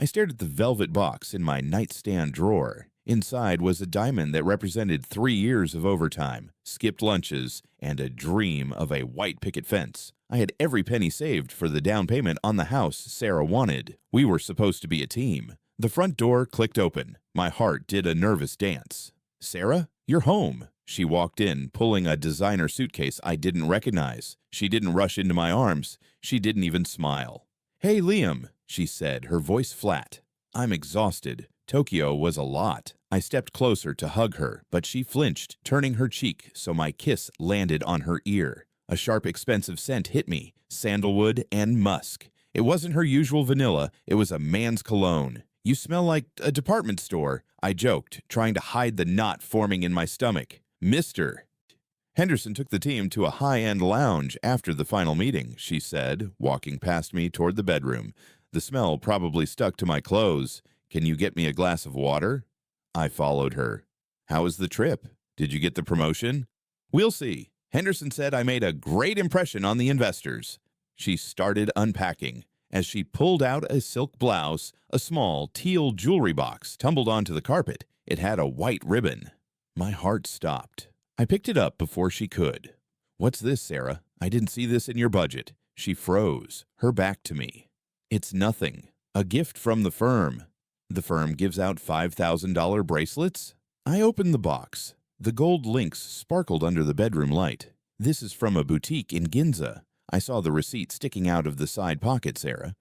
I stared at the velvet box in my nightstand drawer. Inside was a diamond that represented 3 years of overtime, skipped lunches, and a dream of a white picket fence. I had every penny saved for the down payment on the house Sarah wanted. We were supposed to be a team. The front door clicked open. My heart did a nervous dance. "Sarah, you're home." She walked in, pulling a designer suitcase I didn't recognize. She didn't rush into my arms. She didn't even smile. "Hey, Liam," she said, her voice flat. "I'm exhausted." Tokyo was a lot. I stepped closer to hug her, but she flinched, turning her cheek so my kiss landed on her ear. A sharp, expensive scent hit me, sandalwood and musk. It wasn't her usual vanilla, it was a man's cologne. "You smell like a department store," I joked, trying to hide the knot forming in my stomach. "Mister." "Henderson took the team to a high-end lounge after the final meeting," she said, walking past me toward the bedroom. "The smell probably stuck to my clothes. Can you get me a glass of water?" I followed her. "How was the trip? Did you get the promotion?" "We'll see. Henderson said I made a great impression on the investors." She started unpacking. As she pulled out a silk blouse, a small teal jewelry box tumbled onto the carpet. It had a white ribbon. My heart stopped. I picked it up before she could. "What's this, Sarah? I didn't see this in your budget." She froze, her back to me. "It's nothing. A gift from the firm." "The firm gives out $5,000 bracelets?" I opened the box. The gold links sparkled under the bedroom light. "This is from a boutique in Ginza." I saw the receipt sticking out of the side pocket, Sarah.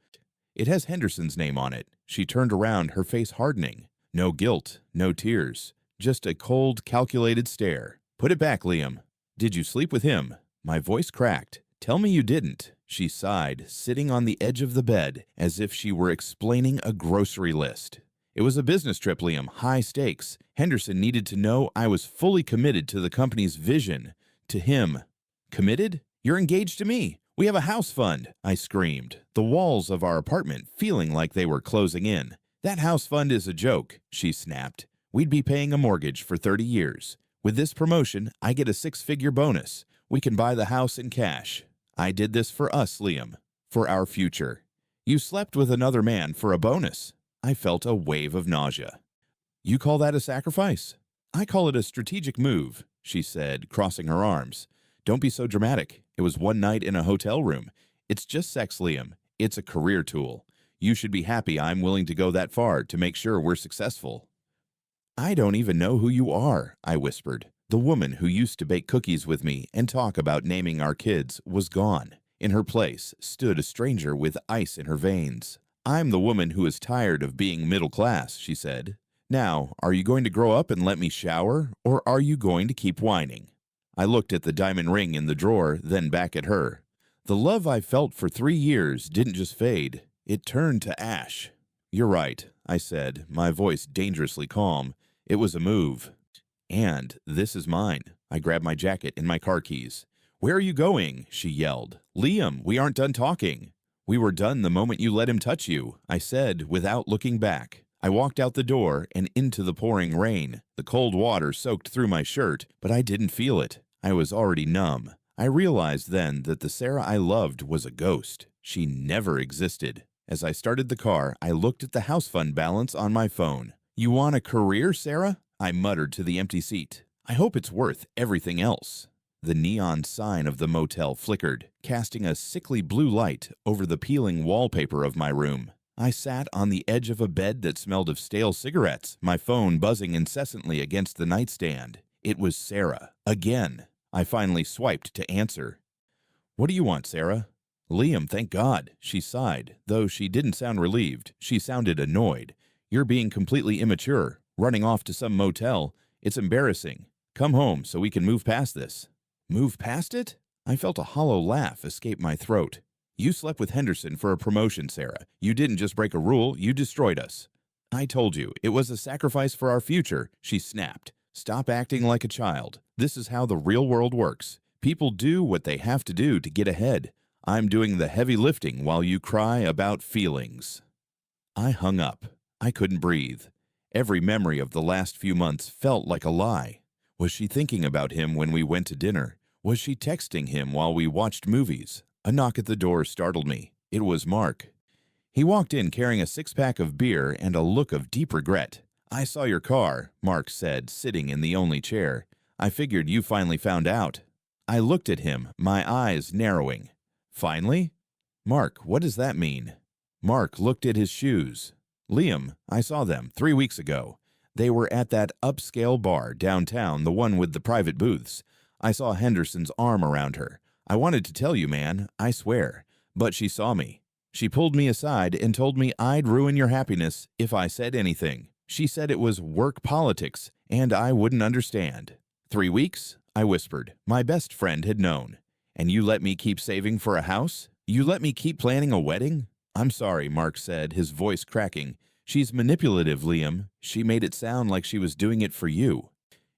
"It has Henderson's name on it." She turned around, her face hardening. No guilt, no tears, just a cold, calculated stare. "Put it back, Liam." "Did you sleep with him?" My voice cracked. "Tell me you didn't." She sighed, sitting on the edge of the bed as if she were explaining a grocery list. "It was a business trip, Liam, high stakes. Henderson needed to know I was fully committed to the company's vision, to him." "Committed? You're engaged to me. We have a house fund," I screamed, the walls of our apartment feeling like they were closing in. "That house fund is a joke," she snapped. "We'd be paying a mortgage for 30 years. With this promotion, I get a 6-figure bonus. We can buy the house in cash. I did this for us, Liam, for our future." "You slept with another man for a bonus." I felt a wave of nausea. "You call that a sacrifice?" "I call it a strategic move," she said, crossing her arms. "Don't be so dramatic. It was one night in a hotel room. It's just sex, Liam. It's a career tool. You should be happy I'm willing to go that far to make sure we're successful." "I don't even know who you are," I whispered. The woman who used to bake cookies with me and talk about naming our kids was gone. In her place stood a stranger with ice in her veins. "I'm the woman who is tired of being middle class," she said. "Now, are you going to grow up and let me shower, or are you going to keep whining?" I looked at the diamond ring in the drawer, then back at her. The love I felt for 3 years didn't just fade. It turned to ash. "You're right," I said, my voice dangerously calm. "It was a move. And this is mine." I grabbed my jacket and my car keys. "Where are you going?" she yelled. "Liam, we aren't done talking." "We were done the moment you let him touch you," I said without looking back. I walked out the door and into the pouring rain. The cold water soaked through my shirt, but I didn't feel it. I was already numb. I realized then that the Sarah I loved was a ghost. She never existed. As I started the car, I looked at the house fund balance on my phone. "You want a career, Sarah?" I muttered to the empty seat. "I hope it's worth everything else." The neon sign of the motel flickered, casting a sickly blue light over the peeling wallpaper of my room. I sat on the edge of a bed that smelled of stale cigarettes, my phone buzzing incessantly against the nightstand. It was Sarah. Again. I finally swiped to answer. "What do you want, Sarah?" "Liam, thank God," she sighed, though she didn't sound relieved. She sounded annoyed. "You're being completely immature, running off to some motel. It's embarrassing. Come home so we can move past this." "Move past it?" I felt a hollow laugh escape my throat. "You slept with Henderson for a promotion, Sarah. You didn't just break a rule, you destroyed us." "I told you, it was a sacrifice for our future," she snapped. "Stop acting like a child. This is how the real world works. People do what they have to do to get ahead. I'm doing the heavy lifting while you cry about feelings." I hung up. I couldn't breathe. Every memory of the last few months felt like a lie. Was she thinking about him when we went to dinner? Was she texting him while we watched movies? A knock at the door startled me. It was Mark. He walked in carrying a six-pack of beer and a look of deep regret. "I saw your car," Mark said, sitting in the only chair. "I figured you finally found out." I looked at him, my eyes narrowing. "Finally?" "Mark, what does that mean?" Mark looked at his shoes. "Liam, I saw them 3 weeks ago. They were at that upscale bar downtown, the one with the private booths. I saw Henderson's arm around her. I wanted to tell you, man, I swear. But she saw me. She pulled me aside and told me I'd ruin your happiness if I said anything. She said it was work politics, and I wouldn't understand." 3 weeks? I whispered. My best friend had known. "And you let me keep saving for a house? You let me keep planning a wedding?" "I'm sorry," Mark said, his voice cracking. "She's manipulative, Liam. She made it sound like she was doing it for you.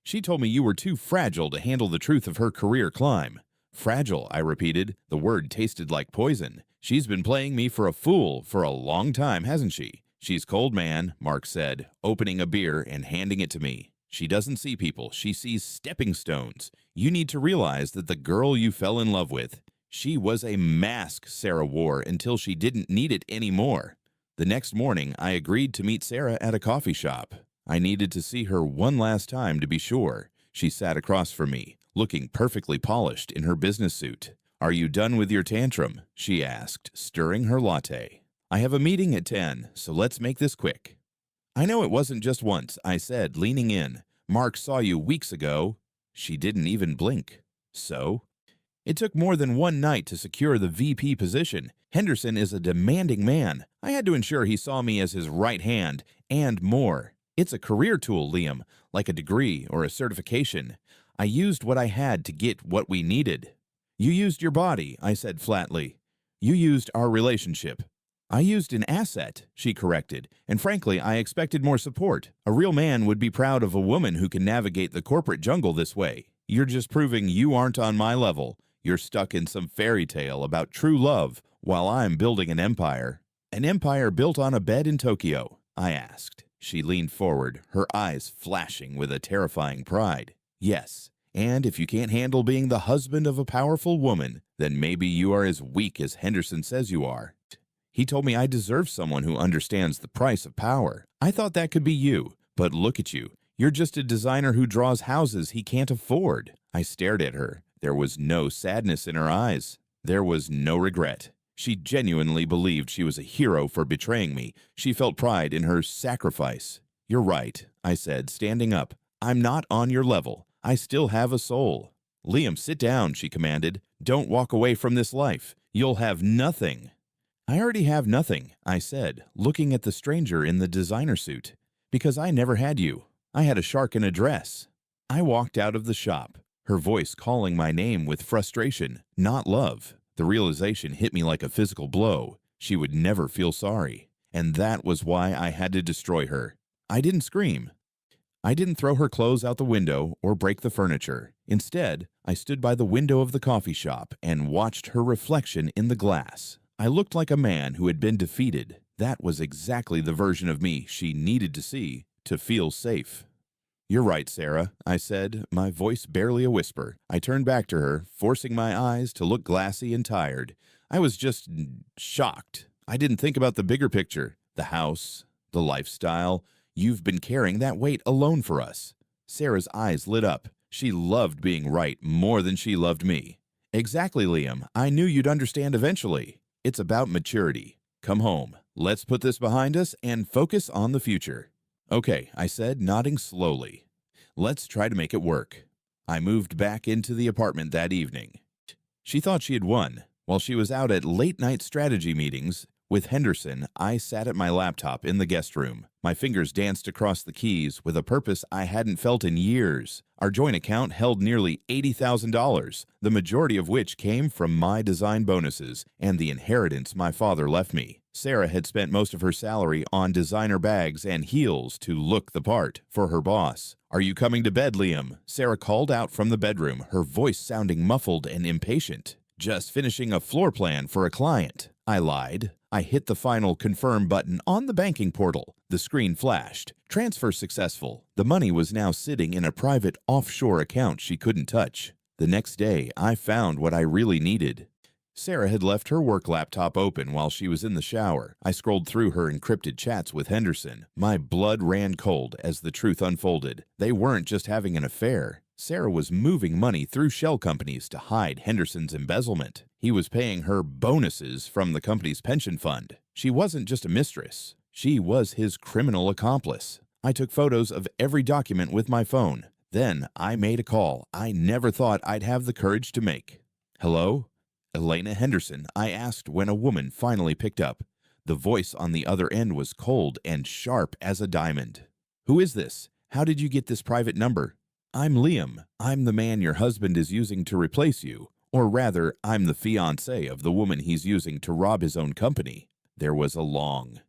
She told me you were too fragile to handle the truth of her career climb." "Fragile," I repeated. The word tasted like poison. "She's been playing me for a fool for a long time, hasn't she?" "She's cold, man," Mark said, opening a beer and handing it to me. "She doesn't see people. She sees stepping stones. You need to realize that the girl you fell in love with, she was a mask Sarah wore until she didn't need it anymore." The next morning, I agreed to meet Sarah at a coffee shop. I needed to see her one last time to be sure. She sat across from me, looking perfectly polished in her business suit. "Are you done with your tantrum?" she asked, stirring her latte. "I have a meeting at 10, so let's make this quick." "I know it wasn't just once," I said, leaning in. "Mark saw you weeks ago." She didn't even blink. "So?" "It took more than one night to secure the VP position. Henderson is a demanding man. I had to ensure he saw me as his right hand, and more. It's a career tool, Liam, like a degree or a certification. I used what I had to get what we needed." "You used your body," I said flatly. "You used our relationship." "I used an asset," she corrected, "and frankly, I expected more support. A real man would be proud of a woman who can navigate the corporate jungle this way. You're just proving you aren't on my level. You're stuck in some fairy tale about true love while I'm building an empire." "An empire built on a bed in Tokyo?" I asked. She leaned forward, her eyes flashing with a terrifying pride. "Yes, and if you can't handle being the husband of a powerful woman, then maybe you are as weak as Henderson says you are. He told me I deserve someone who understands the price of power. I thought that could be you, but look at you. You're just a designer who draws houses he can't afford." I stared at her. There was no sadness in her eyes. There was no regret. She genuinely believed she was a hero for betraying me. She felt pride in her sacrifice. "You're right," I said, standing up. "I'm not on your level. I still have a soul." "Liam, sit down," she commanded. "Don't walk away from this life. You'll have nothing." "I already have nothing," I said, looking at the stranger in the designer suit. "Because I never had you. I had a shark in a dress." I walked out of the shop, her voice calling my name with frustration, not love. The realization hit me like a physical blow. She would never feel sorry. And that was why I had to destroy her. I didn't scream. I didn't throw her clothes out the window or break the furniture. Instead, I stood by the window of the coffee shop and watched her reflection in the glass. I looked like a man who had been defeated. That was exactly the version of me she needed to see to feel safe. "You're right, Sarah," I said, my voice barely a whisper. I turned back to her, forcing my eyes to look glassy and tired. I was just shocked. I didn't think about the bigger picture, the house, the lifestyle. You've been carrying that weight alone for us. Sarah's eyes lit up. She loved being right more than she loved me. "Exactly, Liam. I knew you'd understand eventually. It's about maturity. Come home. Let's put this behind us and focus on the future." "Okay," I said, nodding slowly. "Let's try to make it work." I moved back into the apartment that evening. She thought she had won. While she was out at late-night strategy meetings with Henderson, I sat at my laptop in the guest room. My fingers danced across the keys with a purpose I hadn't felt in years. Our joint account held nearly $80,000, the majority of which came from my design bonuses and the inheritance my father left me. Sarah had spent most of her salary on designer bags and heels to look the part for her boss. "Are you coming to bed, Liam?" Sarah called out from the bedroom, her voice sounding muffled and impatient. "Just finishing a floor plan for a client." I lied. I hit the final confirm button on the banking portal. The screen flashed. Transfer successful. The money was now sitting in a private offshore account she couldn't touch. The next day, I found what I really needed. Sarah had left her work laptop open while she was in the shower. I scrolled through her encrypted chats with Henderson. My blood ran cold as the truth unfolded. They weren't just having an affair. Sarah was moving money through shell companies to hide Henderson's embezzlement. He was paying her bonuses from the company's pension fund. She wasn't just a mistress. She was his criminal accomplice. I took photos of every document with my phone. Then I made a call I never thought I'd have the courage to make. "Hello?" "Elena Henderson," I asked when a woman finally picked up. The voice on the other end was cold and sharp as a diamond. "Who is this? How did you get this private number?" "I'm Liam. I'm the man your husband is using to replace you. Or rather, I'm the fiancé of the woman he's using to rob his own company." There was a long,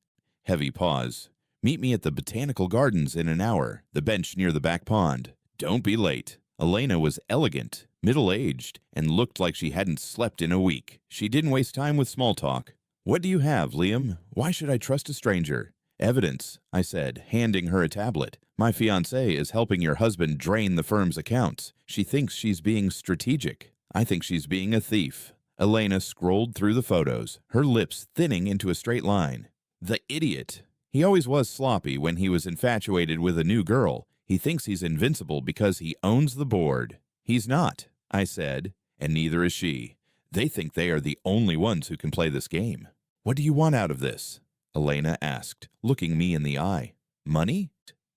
heavy pause. "Meet me at the Botanical Gardens in an hour, the bench near the back pond. Don't be late." Elena was elegant, middle-aged, and looked like she hadn't slept in a week. She didn't waste time with small talk. "What do you have, Liam? Why should I trust a stranger?" "Evidence," I said, handing her a tablet. "My fiancée is helping your husband drain the firm's accounts. She thinks she's being strategic. I think she's being a thief." Elena scrolled through the photos, her lips thinning into a straight line. "The idiot. He always was sloppy when he was infatuated with a new girl. He thinks he's invincible because he owns the board." "He's not," I said, "and neither is she. They think they are the only ones who can play this game." "What do you want out of this?" Elena asked, looking me in the eye. "Money?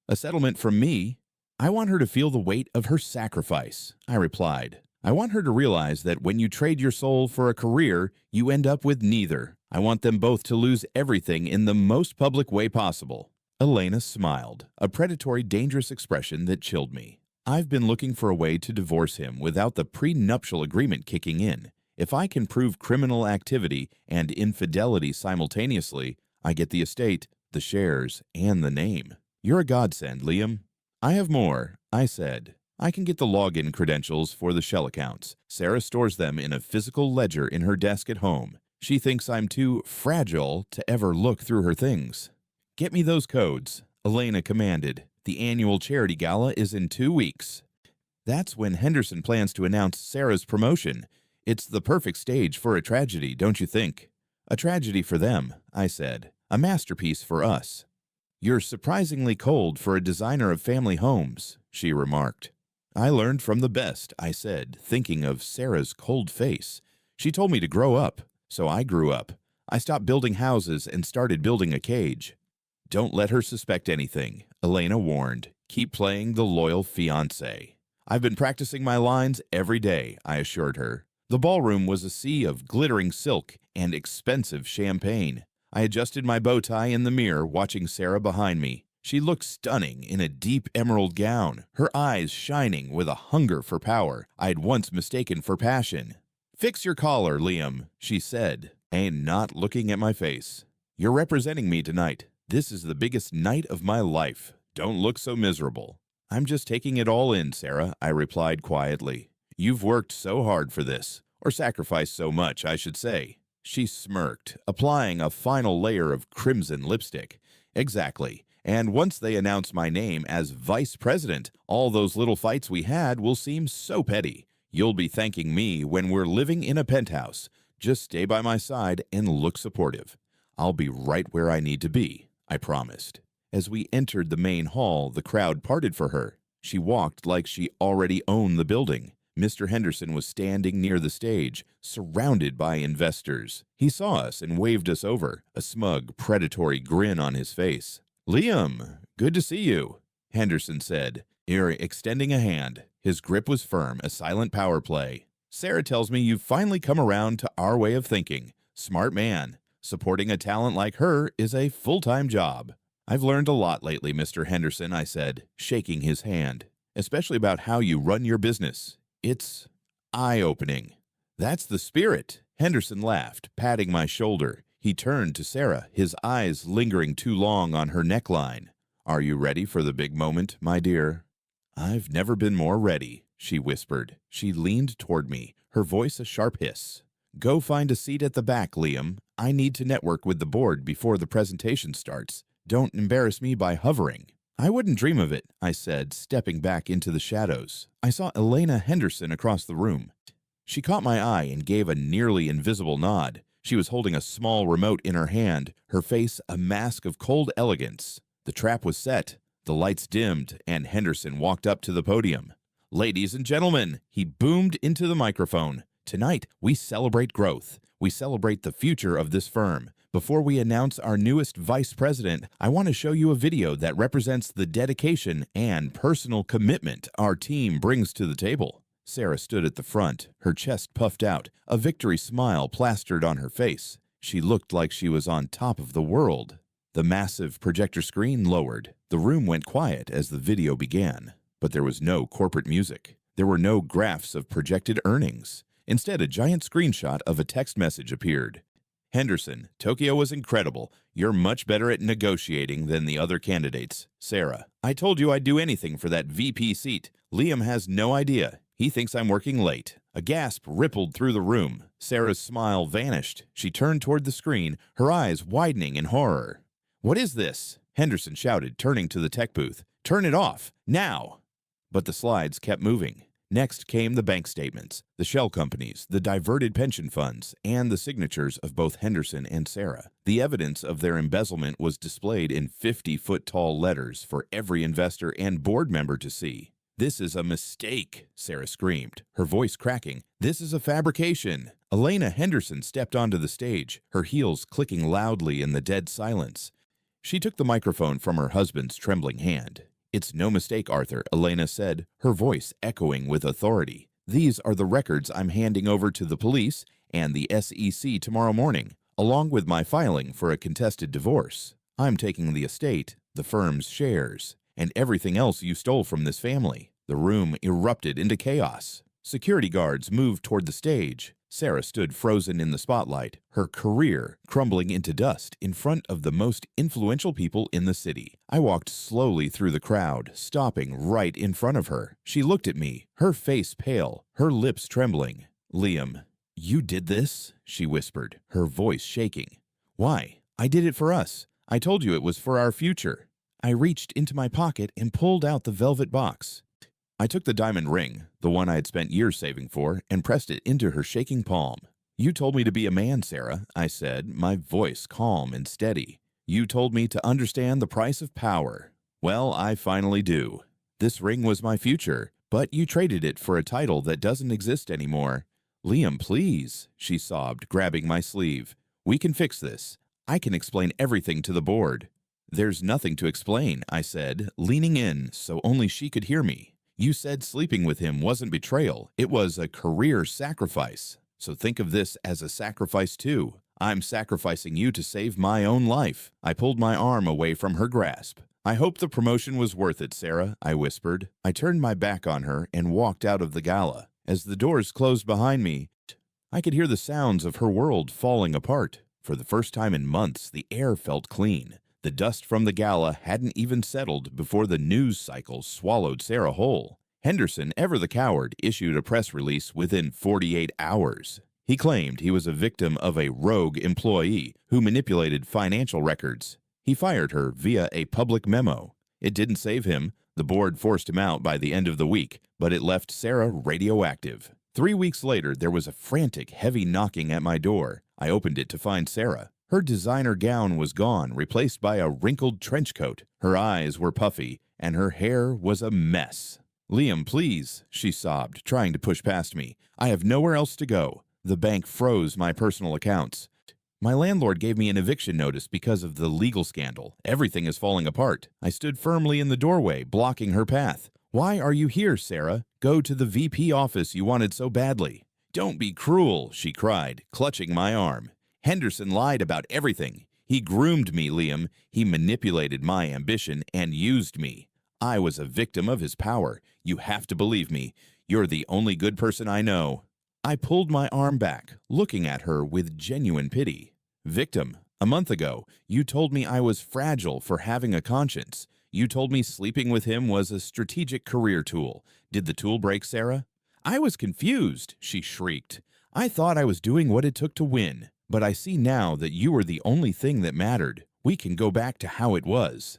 A settlement from me?" "I want her to feel the weight of her sacrifice," I replied. "I want her to realize that when you trade your soul for a career, you end up with neither. I want them both to lose everything in the most public way possible." Elena smiled, a predatory, dangerous expression that chilled me. "I've been looking for a way to divorce him without the prenuptial agreement kicking in. If I can prove criminal activity and infidelity simultaneously, I get the estate, the shares, and the name. You're a godsend, Liam." "I have more," I said. "I can get the login credentials for the shell accounts. Sarah stores them in a physical ledger in her desk at home. She thinks I'm too fragile to ever look through her things." "Get me those codes," Elena commanded. "The annual charity gala is in 2 weeks." That's when Henderson plans to announce Sarah's promotion. It's the perfect stage for a tragedy, don't you think? "A tragedy for them," I said. "A masterpiece for us." "You're surprisingly cold for a designer of family homes," she remarked. "I learned from the best," I said, thinking of Sarah's cold face. "She told me to grow up, so I grew up. I stopped building houses and started building a cage." "Don't let her suspect anything," Elena warned. "Keep playing the loyal fiancé." "I've been practicing my lines every day," I assured her. The ballroom was a sea of glittering silk and expensive champagne. I adjusted my bow tie in the mirror, watching Sarah behind me. She looked stunning in a deep emerald gown, her eyes shining with a hunger for power I'd once mistaken for passion. "Fix your collar, Liam," she said, and not looking at my face. "You're representing me tonight. This is the biggest night of my life. Don't look so miserable." "I'm just taking it all in, Sarah," I replied quietly. "You've worked so hard for this, or sacrificed so much, I should say." She smirked, applying a final layer of crimson lipstick. "Exactly. And once they announce my name as vice president, all those little fights we had will seem so petty. You'll be thanking me when we're living in a penthouse. Just stay by my side and look supportive. I'll be right where I need to be," I promised. As we entered the main hall, the crowd parted for her. She walked like she already owned the building. Mr. Henderson was standing near the stage, surrounded by investors. He saw us and waved us over, a smug, predatory grin on his face. "Liam, good to see you," Henderson said, extending a hand. His grip was firm, a silent power play. "Sarah tells me you've finally come around to our way of thinking. Smart man. Supporting a talent like her is a full-time job." "I've learned a lot lately, Mr. Henderson," I said, shaking his hand, "especially about how you run your business. It's eye-opening." "That's the spirit," Henderson laughed, patting my shoulder. He turned to Sarah, his eyes lingering too long on her neckline. "Are you ready for the big moment, my dear?" "I've never been more ready," she whispered. She leaned toward me, her voice a sharp hiss. "Go find a seat at the back, Liam. I need to network with the board before the presentation starts. Don't embarrass me by hovering." "I wouldn't dream of it," I said, stepping back into the shadows. I saw Elena Henderson across the room. She caught my eye and gave a nearly invisible nod. She was holding a small remote in her hand, her face a mask of cold elegance. The trap was set, the lights dimmed, and Henderson walked up to the podium. "Ladies and gentlemen," he boomed into the microphone, "tonight we celebrate growth. We celebrate the future of this firm. Before we announce our newest vice president, I want to show you a video that represents the dedication and personal commitment our team brings to the table." Sarah stood at the front, her chest puffed out, a victory smile plastered on her face. She looked like she was on top of the world. The massive projector screen lowered. The room went quiet as the video began. But there was no corporate music. There were no graphs of projected earnings. Instead, a giant screenshot of a text message appeared. "Henderson, Tokyo was incredible. You're much better at negotiating than the other candidates. Sarah, I told you I'd do anything for that VP seat. Liam has no idea. He thinks I'm working late." A gasp rippled through the room. Sarah's smile vanished. She turned toward the screen, her eyes widening in horror. "What is this?" Henderson shouted, turning to the tech booth. "Turn it off, now!" But the slides kept moving. Next came the bank statements, the shell companies, the diverted pension funds, and the signatures of both Henderson and Sarah. The evidence of their embezzlement was displayed in 50-foot-tall letters for every investor and board member to see. "This is a mistake," Sarah screamed, her voice cracking. "This is a fabrication." Elena Henderson stepped onto the stage, her heels clicking loudly in the dead silence. She took the microphone from her husband's trembling hand. "It's no mistake, Arthur," Elena said, her voice echoing with authority. "These are the records I'm handing over to the police and the SEC tomorrow morning, along with my filing for a contested divorce. I'm taking the estate, the firm's shares, and everything else you stole from this family." The room erupted into chaos. Security guards moved toward the stage. Sarah stood frozen in the spotlight, her career crumbling into dust in front of the most influential people in the city. I walked slowly through the crowd, stopping right in front of her. She looked at me, her face pale, her lips trembling. "Liam, you did this?" she whispered, her voice shaking. "Why? I did it for us. I told you it was for our future." I reached into my pocket and pulled out the velvet box. I took the diamond ring, the one I had spent years saving for, and pressed it into her shaking palm. "You told me to be a man, Sarah," I said, my voice calm and steady. "You told me to understand the price of power. Well, I finally do. This ring was my future, but you traded it for a title that doesn't exist anymore." "Liam, please," she sobbed, grabbing my sleeve. "We can fix this. I can explain everything to the board." "There's nothing to explain," I said, leaning in so only she could hear me. "You said sleeping with him wasn't betrayal, it was a career sacrifice. So think of this as a sacrifice too. I'm sacrificing you to save my own life." I pulled my arm away from her grasp. "I hope the promotion was worth it, Sarah," I whispered. I turned my back on her and walked out of the gala. As the doors closed behind me, I could hear the sounds of her world falling apart. For the first time in months, the air felt clean. The dust from the gala hadn't even settled before the news cycle swallowed Sarah whole. Henderson, ever the coward, issued a press release within 48 hours. He claimed he was a victim of a rogue employee who manipulated financial records. He fired her via a public memo. It didn't save him. The board forced him out by the end of the week, but it left Sarah radioactive. 3 weeks later, there was a frantic, heavy knocking at my door. I opened it to find Sarah. Her designer gown was gone, replaced by a wrinkled trench coat. Her eyes were puffy, and her hair was a mess. "Liam, please," she sobbed, trying to push past me. "I have nowhere else to go. The bank froze my personal accounts. My landlord gave me an eviction notice because of the legal scandal. Everything is falling apart." I stood firmly in the doorway, blocking her path. "Why are you here, Sarah? Go to the VP office you wanted so badly." "Don't be cruel," she cried, clutching my arm. "Henderson lied about everything. He groomed me, Liam. He manipulated my ambition and used me. I was a victim of his power. You have to believe me. You're the only good person I know." I pulled my arm back, looking at her with genuine pity. "Victim, a month ago, you told me I was fragile for having a conscience. You told me sleeping with him was a strategic career tool. Did the tool break, Sarah?" "I was confused," she shrieked. "I thought I was doing what it took to win. But I see now that you were the only thing that mattered. We can go back to how it was.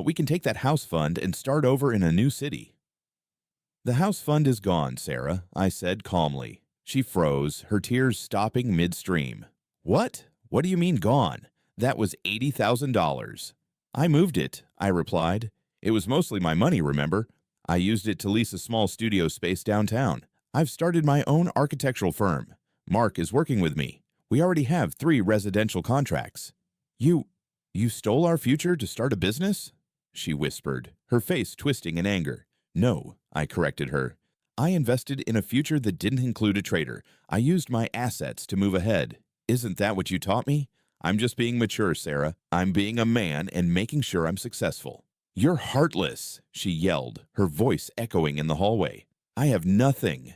We can take that house fund and start over in a new city." "The house fund is gone, Sarah," I said calmly. She froze, her tears stopping midstream. What? What do you mean gone? That was $80,000. I moved it, I replied. It was mostly my money, remember? I used it to lease a small studio space downtown. I've started my own architectural firm. Mark is working with me. We already have 3 residential contracts. You stole our future to start a business? She whispered, her face twisting in anger. No, I corrected her. I invested in a future that didn't include a trader. I used my assets to move ahead. Isn't that what you taught me? I'm just being mature, Sarah. I'm being a man and making sure I'm successful. You're heartless, she yelled, her voice echoing in the hallway. I have nothing.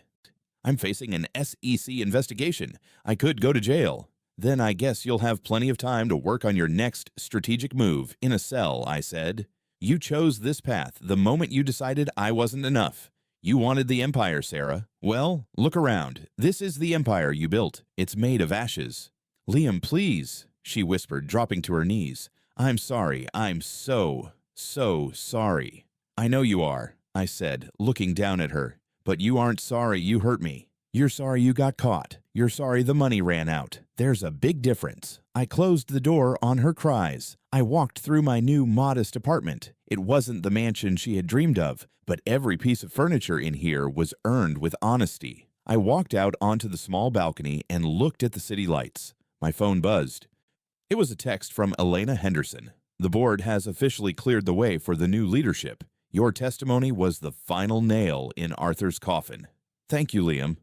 I'm facing an SEC investigation. I could go to jail. Then I guess you'll have plenty of time to work on your next strategic move in a cell, I said. You chose this path the moment you decided I wasn't enough. You wanted the empire, Sarah. Well, look around. This is the empire you built. It's made of ashes. Liam, please, she whispered, dropping to her knees. I'm sorry. I'm so sorry. I know you are, I said, looking down at her. But you aren't sorry you hurt me. You're sorry you got caught. You're sorry the money ran out. There's a big difference. I closed the door on her cries. I walked through my new modest apartment. It wasn't the mansion she had dreamed of, but every piece of furniture in here was earned with honesty. I walked out onto the small balcony and looked at the city lights. My phone buzzed. It was a text from Elena Henderson. The board has officially cleared the way for the new leadership. Your testimony was the final nail in Arthur's coffin. Thank you, Liam.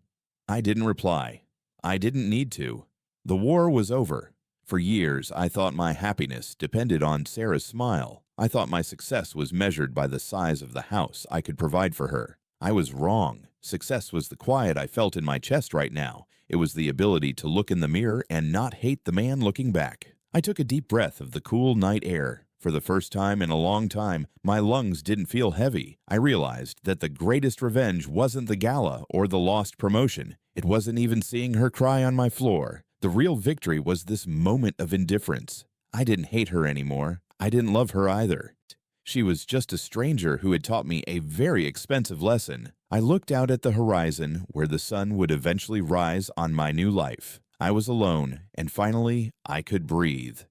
I didn't reply. I didn't need to. The war was over. For years, I thought my happiness depended on Sarah's smile. I thought my success was measured by the size of the house I could provide for her. I was wrong. Success was the quiet I felt in my chest right now. It was the ability to look in the mirror and not hate the man looking back. I took a deep breath of the cool night air. For the first time in a long time, my lungs didn't feel heavy. I realized that the greatest revenge wasn't the gala or the lost promotion. It wasn't even seeing her cry on my floor. The real victory was this moment of indifference. I didn't hate her anymore. I didn't love her either. She was just a stranger who had taught me a very expensive lesson. I looked out at the horizon where the sun would eventually rise on my new life. I was alone, and finally, I could breathe.